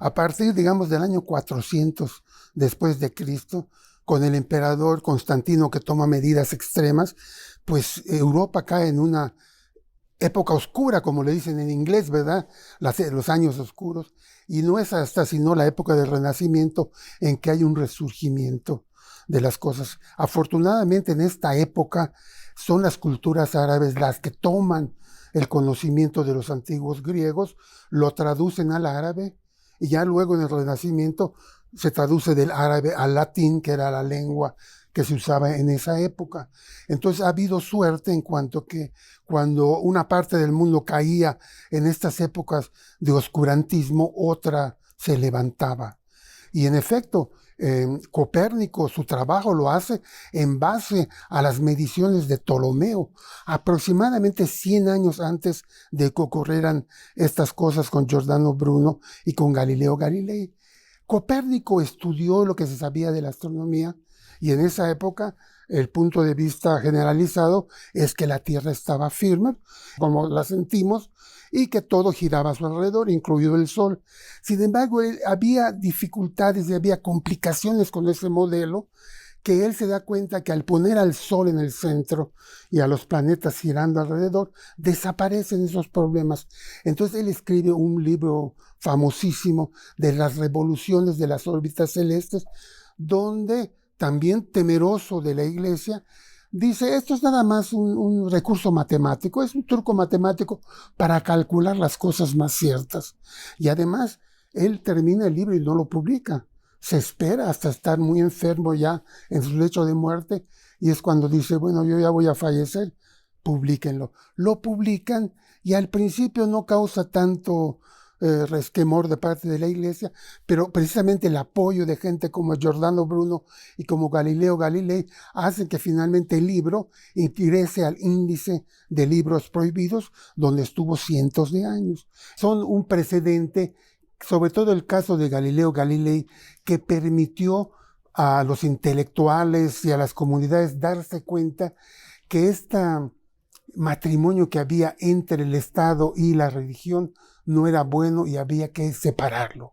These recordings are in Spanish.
A partir, digamos, del año 400 después de Cristo, con el emperador Constantino que toma medidas extremas, pues Europa cae en una época oscura, como le dicen en inglés, ¿verdad? Los años oscuros. Y no es hasta sino la época del Renacimiento en que hay un resurgimiento de las cosas. Afortunadamente en esta época son las culturas árabes las que toman el conocimiento de los antiguos griegos, lo traducen al árabe y ya luego en el Renacimiento se traduce del árabe al latín, que era la lengua que se usaba en esa época. Entonces ha habido suerte en cuanto que cuando una parte del mundo caía en estas épocas de oscurantismo, otra se levantaba. Y en efecto, Copérnico su trabajo lo hace en base a las mediciones de Ptolomeo, aproximadamente 100 años antes de que ocurrieran estas cosas con Giordano Bruno y con Galileo Galilei. Copérnico estudió lo que se sabía de la astronomía y en esa época el punto de vista generalizado es que la Tierra estaba firme, como la sentimos, y que todo giraba a su alrededor, incluido el Sol. Sin embargo, había dificultades y había complicaciones con ese modelo, que él se da cuenta que al poner al Sol en el centro y a los planetas girando alrededor, desaparecen esos problemas. Entonces él escribe un libro famosísimo de las revoluciones de las órbitas celestes, donde también temeroso de la Iglesia, dice, esto es nada más un recurso matemático, es un truco matemático para calcular las cosas más ciertas. Y además, él termina el libro y no lo publica. Se espera hasta estar muy enfermo ya en su lecho de muerte y es cuando dice, bueno, yo ya voy a fallecer, publíquenlo. Lo publican y al principio no causa tanto resquemor de parte de la Iglesia, pero precisamente el apoyo de gente como Giordano Bruno y como Galileo Galilei hacen que finalmente el libro ingrese al índice de libros prohibidos, donde estuvo cientos de años. Son un precedente, sobre todo el caso de Galileo Galilei, que permitió a los intelectuales y a las comunidades darse cuenta que este matrimonio que había entre el Estado y la religión no era bueno y había que separarlo.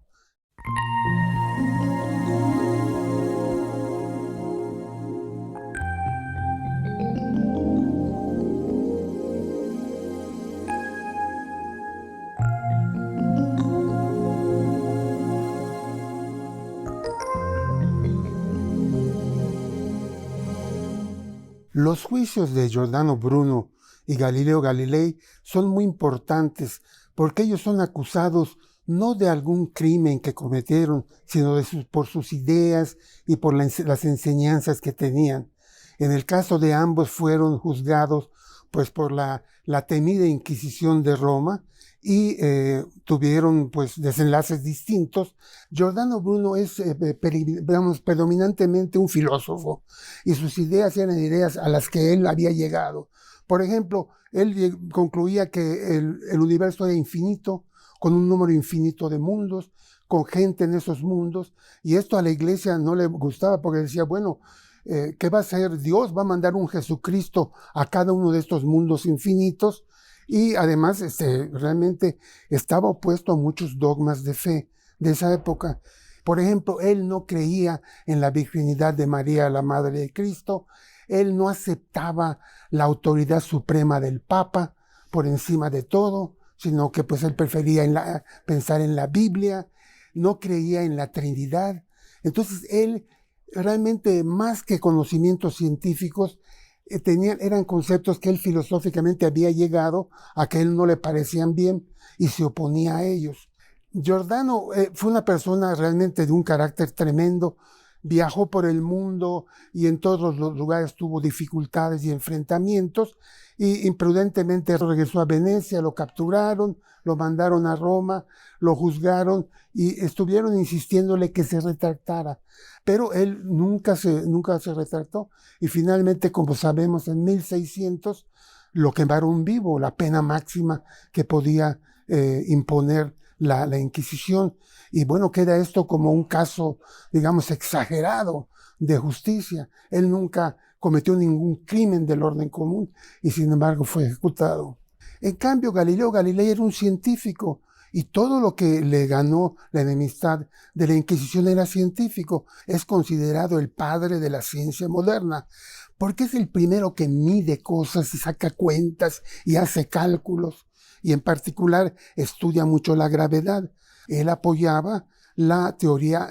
Los juicios de Giordano Bruno y Galileo Galilei son muy importantes porque ellos son acusados no de algún crimen que cometieron, sino por sus ideas y por las enseñanzas que tenían. En el caso de ambos fueron juzgados pues por la temida Inquisición de Roma y tuvieron pues desenlaces distintos. Giordano Bruno es predominantemente un filósofo y sus ideas eran ideas a las que él había llegado. Por ejemplo, él concluía que el universo era infinito, con un número infinito de mundos, con gente en esos mundos, y esto a la Iglesia no le gustaba porque decía, bueno, ¿qué va a hacer Dios? Va a mandar un Jesucristo a cada uno de estos mundos infinitos, y además realmente estaba opuesto a muchos dogmas de fe de esa época. Por ejemplo, él no creía en la virginidad de María, la Madre de Cristo. Él no aceptaba la autoridad suprema del Papa por encima de todo, sino que pues él prefería pensar en la Biblia, no creía en la Trinidad. Entonces él realmente, más que conocimientos científicos, eran conceptos que él filosóficamente había llegado a que él no le parecían bien y se oponía a ellos. Giordano fue una persona realmente de un carácter tremendo, viajó por el mundo y en todos los lugares tuvo dificultades y enfrentamientos y imprudentemente regresó a Venecia, lo capturaron, lo mandaron a Roma, lo juzgaron y estuvieron insistiéndole que se retractara. Pero él nunca se retractó y finalmente, como sabemos, en 1600 lo quemaron vivo, la pena máxima que podía imponer la Inquisición. Y bueno, queda esto como un caso, digamos, exagerado de justicia. Él nunca cometió ningún crimen del orden común y sin embargo fue ejecutado. En cambio, Galileo Galilei era un científico y todo lo que le ganó la enemistad de la Inquisición era científico. Es considerado el padre de la ciencia moderna, porque es el primero que mide cosas y saca cuentas y hace cálculos, y en particular estudia mucho la gravedad. Él apoyaba la teoría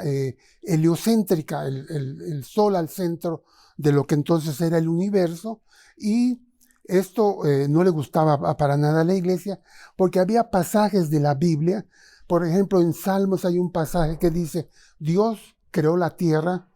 heliocéntrica, el Sol al centro de lo que entonces era el universo, y esto no le gustaba para nada a la Iglesia, porque había pasajes de la Biblia. Por ejemplo, en Salmos hay un pasaje que dice: Dios creó la tierra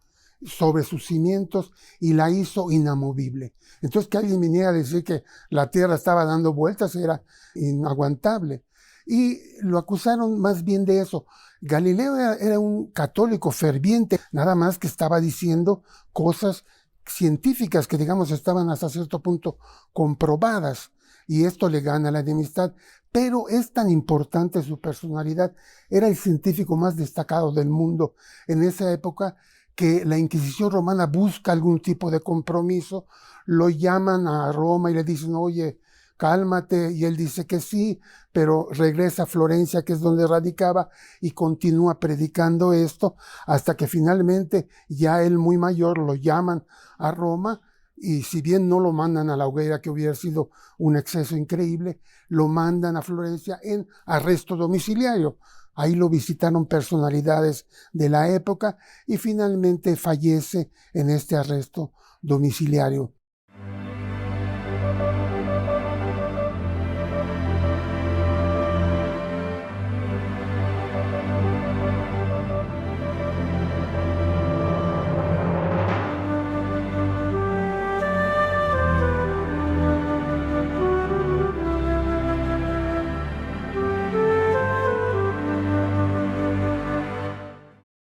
sobre sus cimientos y la hizo inamovible. Entonces, que alguien viniera a decir que la tierra estaba dando vueltas era inaguantable. Y lo acusaron más bien de eso. Galileo era un católico ferviente, nada más que estaba diciendo cosas científicas que, digamos, estaban hasta cierto punto comprobadas, y esto le gana la enemistad. Pero es tan importante su personalidad, era el científico más destacado del mundo en esa época, que la Inquisición romana busca algún tipo de compromiso, lo llaman a Roma y le dicen: oye, cálmate, y él dice que sí, pero regresa a Florencia, que es donde radicaba, y continúa predicando esto, hasta que finalmente, ya él muy mayor, lo llaman a Roma, y si bien no lo mandan a la hoguera, que hubiera sido un exceso increíble, lo mandan a Florencia en arresto domiciliario. Ahí lo visitaron personalidades de la época y finalmente fallece en este arresto domiciliario.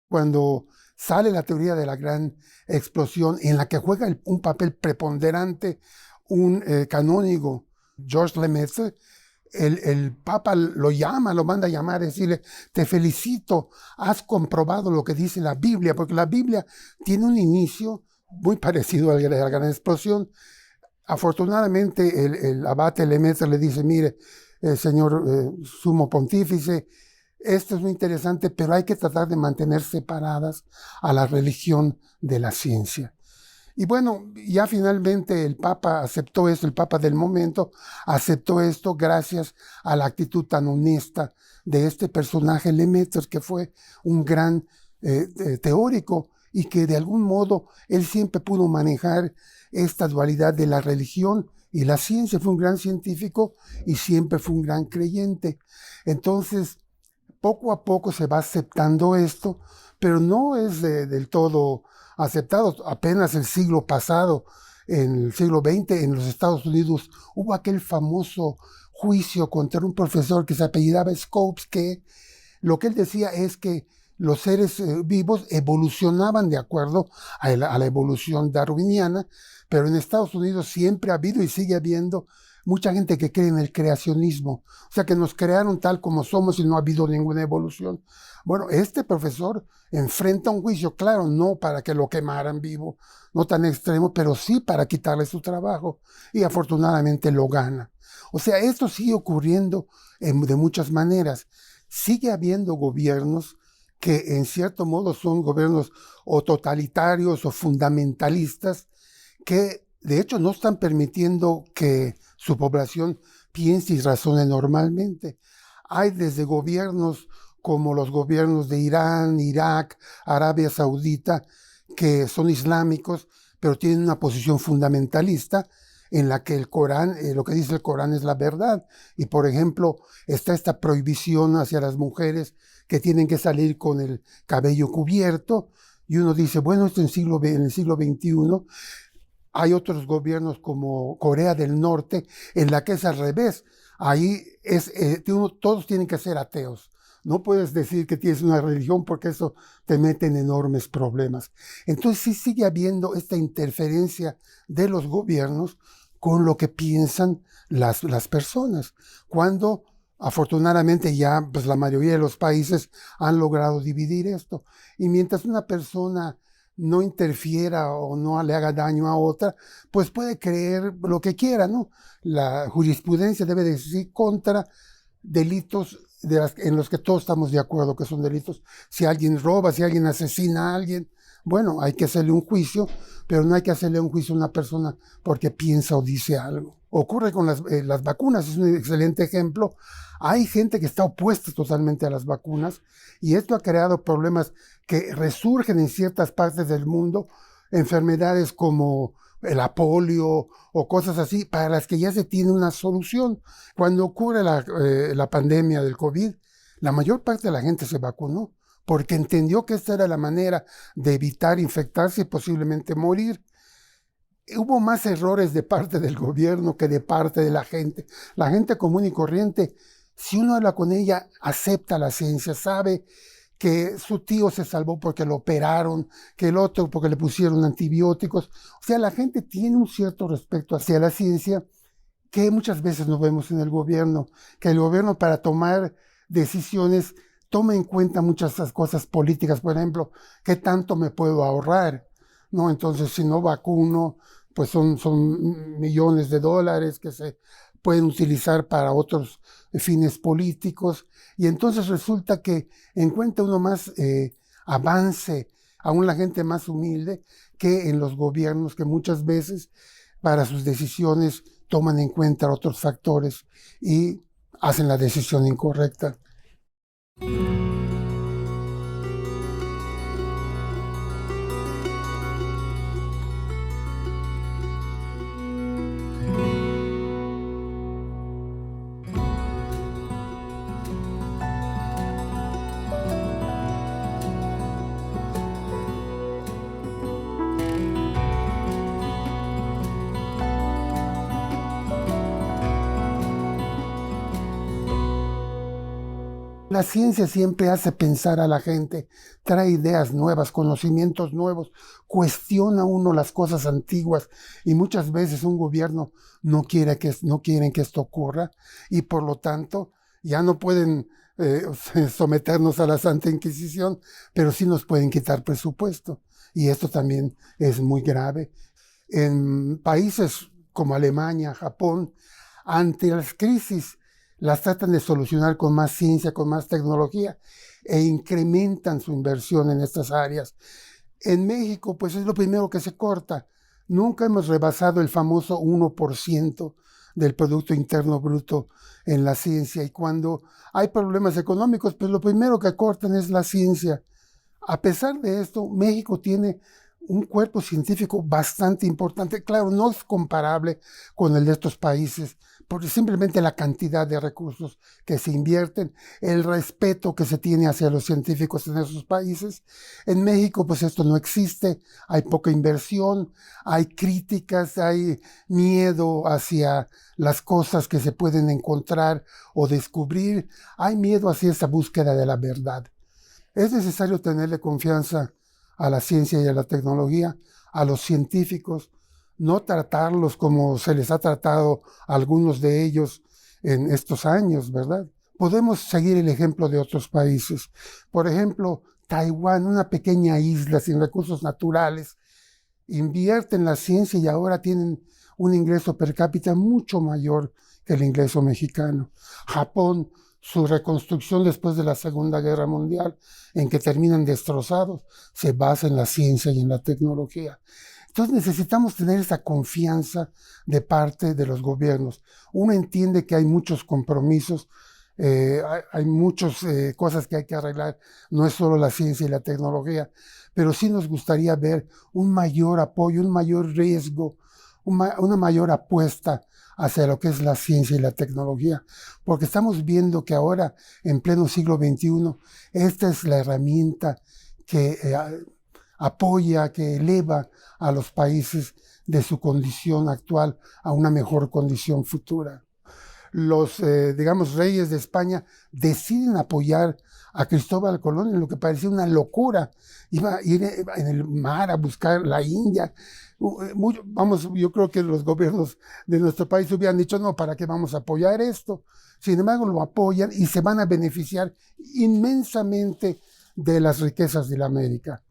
Cuando sale la teoría de la gran explosión, en la que juega un papel preponderante un canónigo, Georges Lemaitre, el Papa lo llama, lo manda a llamar, a decirle: te felicito, has comprobado lo que dice la Biblia, porque la Biblia tiene un inicio muy parecido a la gran explosión. Afortunadamente, el abate Lemaitre le dice: mire, señor sumo pontífice, esto es muy interesante, pero hay que tratar de mantener separadas a la religión de la ciencia. Y bueno, ya finalmente el Papa aceptó esto, el Papa del momento aceptó esto gracias a la actitud tan honesta de este personaje Lemaitre, que fue un gran teórico, y que de algún modo él siempre pudo manejar esta dualidad de la religión y la ciencia. Fue un gran científico y siempre fue un gran creyente. Entonces, poco a poco se va aceptando esto, pero no es del todo aceptado. Apenas el siglo pasado, en el siglo XX, en los Estados Unidos, hubo aquel famoso juicio contra un profesor que se apellidaba Scopes, que lo que él decía es que los seres vivos evolucionaban de acuerdo a la evolución darwiniana, pero en Estados Unidos siempre ha habido y sigue habiendo mucha gente que cree en el creacionismo, o sea, que nos crearon tal como somos y no ha habido ninguna evolución. Bueno, este profesor enfrenta un juicio, claro, no para que lo quemaran vivo, no tan extremo, pero sí para quitarle su trabajo, y afortunadamente lo gana. O sea, esto sigue ocurriendo de muchas maneras. Sigue habiendo gobiernos que en cierto modo son gobiernos o totalitarios o fundamentalistas, que de hecho no están permitiendo que su población piense y razone normalmente. Hay desde gobiernos como los gobiernos de Irán, Irak, Arabia Saudita, que son islámicos, pero tienen una posición fundamentalista en la que el Corán, lo que dice el Corán es la verdad. Y por ejemplo, está esta prohibición hacia las mujeres que tienen que salir con el cabello cubierto, y uno dice, bueno, esto en el siglo XXI. Hay otros gobiernos como Corea del Norte, en la que es al revés. Ahí todos tienen que ser ateos. No puedes decir que tienes una religión, porque eso te mete en enormes problemas. Entonces sí sigue habiendo esta interferencia de los gobiernos con lo que piensan las personas, cuando afortunadamente ya pues, la mayoría de los países han logrado dividir esto. Y mientras una persona no interfiera o no le haga daño a otra, pues puede creer lo que quiera, ¿no? La jurisprudencia debe decir contra delitos en los que todos estamos de acuerdo que son delitos. Si alguien roba, si alguien asesina a alguien, bueno, hay que hacerle un juicio, pero no hay que hacerle un juicio a una persona porque piensa o dice algo. Ocurre con las vacunas, es un excelente ejemplo. Hay gente que está opuesta totalmente a las vacunas y esto ha creado problemas que resurgen en ciertas partes del mundo, enfermedades como la polio o cosas así, para las que ya se tiene una solución. Cuando ocurre la pandemia del COVID, la mayor parte de la gente se vacunó porque entendió que esta era la manera de evitar infectarse y posiblemente morir. Hubo más errores de parte del gobierno que de parte de la gente. La gente común y corriente, si uno habla con ella, acepta la ciencia, sabe que su tío se salvó porque lo operaron, que el otro porque le pusieron antibióticos. O sea, la gente tiene un cierto respeto hacia la ciencia que muchas veces no vemos en el gobierno, que el gobierno para tomar decisiones toma en cuenta muchas cosas políticas, por ejemplo, ¿qué tanto me puedo ahorrar? ¿No? Entonces, si no vacuno, pues son millones de dólares que se pueden utilizar para otros fines políticos, y entonces resulta que encuentra uno más avance, aún la gente más humilde, que en los gobiernos que muchas veces para sus decisiones toman en cuenta otros factores y hacen la decisión incorrecta. La ciencia siempre hace pensar a la gente, trae ideas nuevas, conocimientos nuevos, cuestiona uno las cosas antiguas y muchas veces un gobierno no quieren que esto ocurra y por lo tanto ya no pueden someternos a la Santa Inquisición, pero sí nos pueden quitar presupuesto y esto también es muy grave. En países como Alemania, Japón, ante las crisis las tratan de solucionar con más ciencia, con más tecnología e incrementan su inversión en estas áreas. En México, pues es lo primero que se corta. Nunca hemos rebasado el famoso 1% del Producto Interno Bruto en la ciencia y cuando hay problemas económicos, pues lo primero que cortan es la ciencia. A pesar de esto, México tiene un cuerpo científico bastante importante. Claro, no es comparable con el de estos países, porque simplemente la cantidad de recursos que se invierten, el respeto que se tiene hacia los científicos en esos países. En México, pues esto no existe, hay poca inversión, hay críticas, hay miedo hacia las cosas que se pueden encontrar o descubrir, hay miedo hacia esa búsqueda de la verdad. Es necesario tenerle confianza a la ciencia y a la tecnología, a los científicos, no tratarlos como se les ha tratado a algunos de ellos en estos años, ¿verdad? Podemos seguir el ejemplo de otros países. Por ejemplo, Taiwán, una pequeña isla sin recursos naturales, invierte en la ciencia y ahora tienen un ingreso per cápita mucho mayor que el ingreso mexicano. Japón, su reconstrucción después de la Segunda Guerra Mundial, en que terminan destrozados, se basa en la ciencia y en la tecnología. Entonces necesitamos tener esa confianza de parte de los gobiernos. Uno entiende que hay muchos compromisos, hay muchas cosas que hay que arreglar, no es solo la ciencia y la tecnología, pero sí nos gustaría ver un mayor apoyo, un mayor riesgo, una mayor apuesta hacia lo que es la ciencia y la tecnología, porque estamos viendo que ahora, en pleno siglo XXI, esta es la herramienta que apoya, que eleva a los países de su condición actual a una mejor condición futura. Los, digamos, reyes de España deciden apoyar a Cristóbal Colón en lo que parecía una locura. Iba a ir en el mar a buscar la India. Vamos, yo creo que los gobiernos de nuestro país hubieran dicho, no, ¿para qué vamos a apoyar esto? Sin embargo, lo apoyan y se van a beneficiar inmensamente de las riquezas de la América.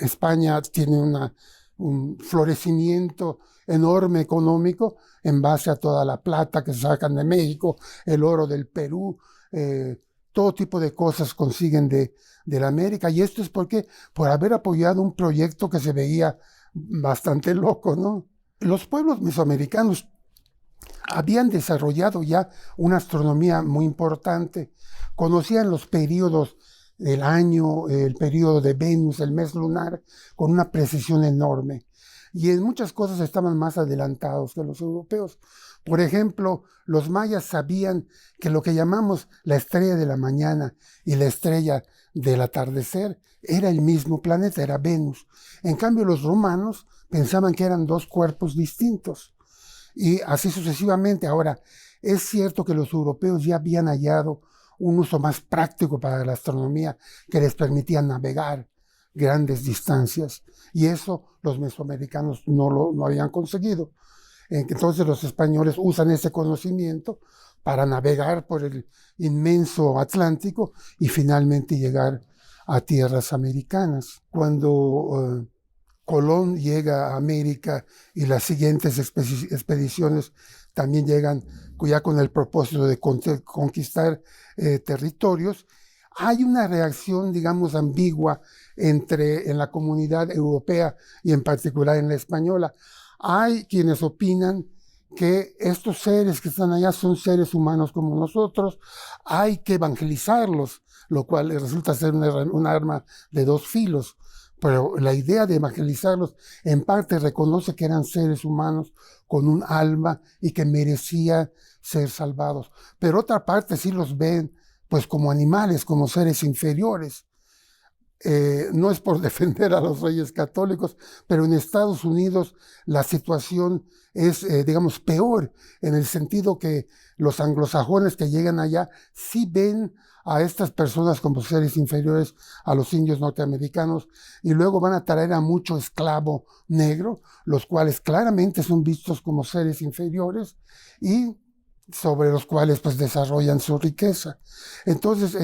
España tiene un florecimiento enorme económico en base a toda la plata que se sacan de México, el oro del Perú, todo tipo de cosas consiguen de la América. Y esto es por haber apoyado un proyecto que se veía bastante loco, ¿no? Los pueblos mesoamericanos habían desarrollado ya una astronomía muy importante, conocían los periodos del año, el periodo de Venus, el mes lunar, con una precisión enorme. Y en muchas cosas estaban más adelantados que los europeos. Por ejemplo, los mayas sabían que lo que llamamos la estrella de la mañana y la estrella del atardecer era el mismo planeta, era Venus. En cambio, los romanos pensaban que eran dos cuerpos distintos. Y así sucesivamente. Ahora, es cierto que los europeos ya habían hallado un uso más práctico para la astronomía que les permitía navegar grandes distancias. Y eso los mesoamericanos no habían conseguido. Entonces los españoles usan ese conocimiento para navegar por el inmenso Atlántico y finalmente llegar a tierras americanas. Cuando Colón llega a América y las siguientes expediciones también llegan ya con el propósito de conquistar territorios, hay una reacción, digamos, ambigua en la comunidad europea y en particular en la española. Hay quienes opinan que estos seres que están allá son seres humanos como nosotros, hay que evangelizarlos, lo cual resulta ser un arma de dos filos. Pero la idea de evangelizarlos en parte reconoce que eran seres humanos con un alma y que merecía ser salvados. Pero otra parte sí los ven pues como animales, como seres inferiores. No es por defender a los reyes católicos, pero en Estados Unidos la situación es, digamos, peor, en el sentido que los anglosajones que llegan allá sí ven a estas personas como seres inferiores a los indios norteamericanos y luego van a traer a mucho esclavo negro, los cuales claramente son vistos como seres inferiores y sobre los cuales pues desarrollan su riqueza. Entonces,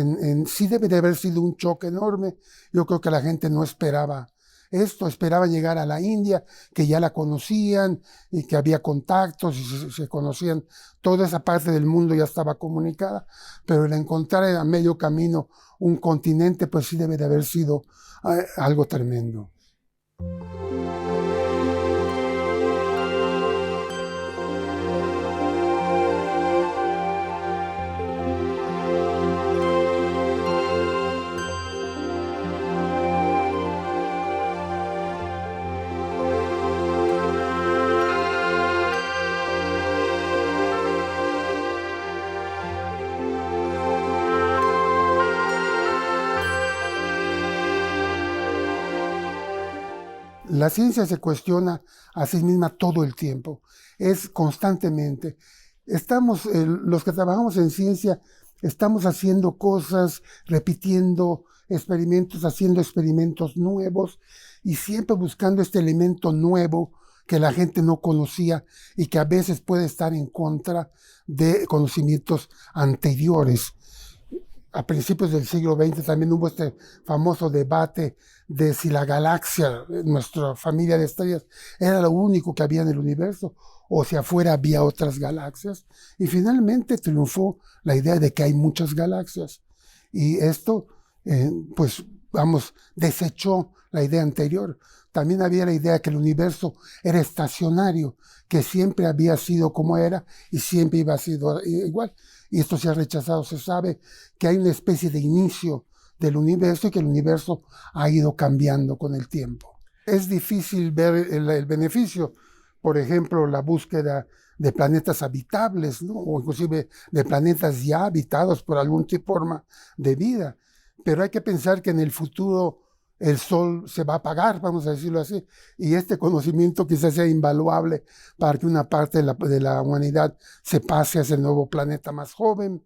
sí debe de haber sido un choque enorme. Yo creo que la gente no esperaba esto, esperaba llegar a la India, que ya la conocían y que había contactos y se conocían, toda esa parte del mundo ya estaba comunicada, pero el encontrar a medio camino un continente, pues sí debe de haber sido algo tremendo. La ciencia se cuestiona a sí misma todo el tiempo, es constantemente. Los que trabajamos en ciencia, estamos haciendo cosas, repitiendo experimentos, haciendo experimentos nuevos y siempre buscando este elemento nuevo que la gente no conocía y que a veces puede estar en contra de conocimientos anteriores. A principios del siglo XX también hubo este famoso debate de si la galaxia, nuestra familia de estrellas, era lo único que había en el universo o si afuera había otras galaxias. Y finalmente triunfó la idea de que hay muchas galaxias. Y esto, pues, vamos, desechó la idea anterior. También había la idea de que el universo era estacionario, que siempre había sido como era y siempre iba a ser igual. Y esto se ha rechazado. Se sabe que hay una especie de inicio del universo y que el universo ha ido cambiando con el tiempo. Es difícil ver el beneficio. Por ejemplo, la búsqueda de planetas habitables, ¿no? O inclusive de planetas ya habitados por algún forma de vida. Pero hay que pensar que en el futuro el Sol se va a apagar, vamos a decirlo así, y este conocimiento quizás sea invaluable para que una parte de la humanidad se pase a ese nuevo planeta más joven.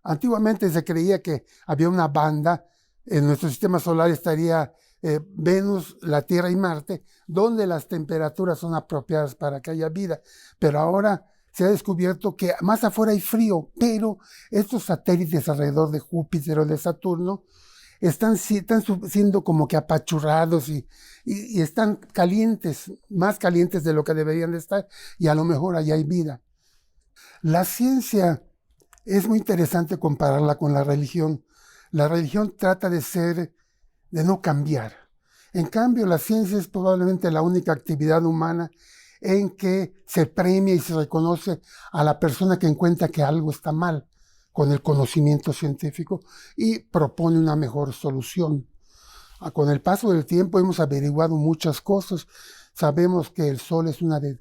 Antiguamente se creía que había una banda, en nuestro sistema solar estaría Venus, la Tierra y Marte, donde las temperaturas son apropiadas para que haya vida, pero ahora se ha descubierto que más afuera hay frío, pero estos satélites alrededor de Júpiter o de Saturno están siendo como que apachurrados y están calientes, más calientes de lo que deberían de estar, y a lo mejor allá hay vida. La ciencia Es muy interesante compararla con la religión. La religión trata de no cambiar. En cambio, la ciencia es probablemente la única actividad humana en que se premia y se reconoce a la persona que encuentra que algo está mal con el conocimiento científico y propone una mejor solución. Con el paso del tiempo hemos averiguado muchas cosas. Sabemos que el Sol es una de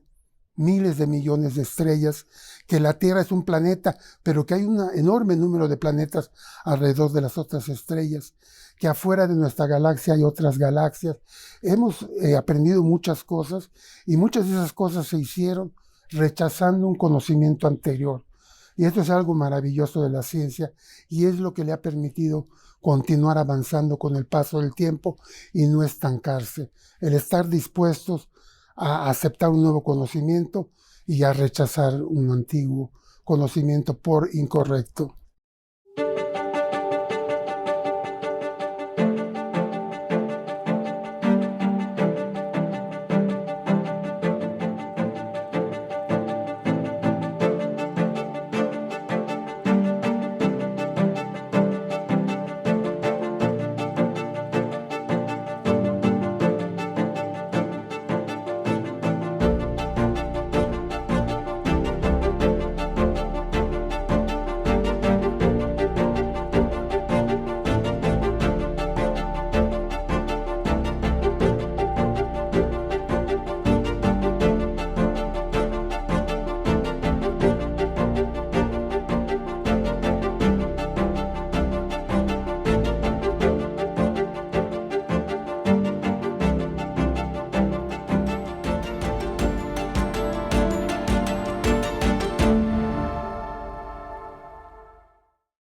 miles de millones de estrellas, que la Tierra es un planeta, pero que hay un enorme número de planetas alrededor de las otras estrellas, que afuera de nuestra galaxia hay otras galaxias. Hemos aprendido muchas cosas y muchas de esas cosas se hicieron rechazando un conocimiento anterior. Y esto es algo maravilloso de la ciencia y es lo que le ha permitido continuar avanzando con el paso del tiempo y no estancarse. El estar dispuestos a aceptar un nuevo conocimiento y a rechazar un antiguo conocimiento por incorrecto.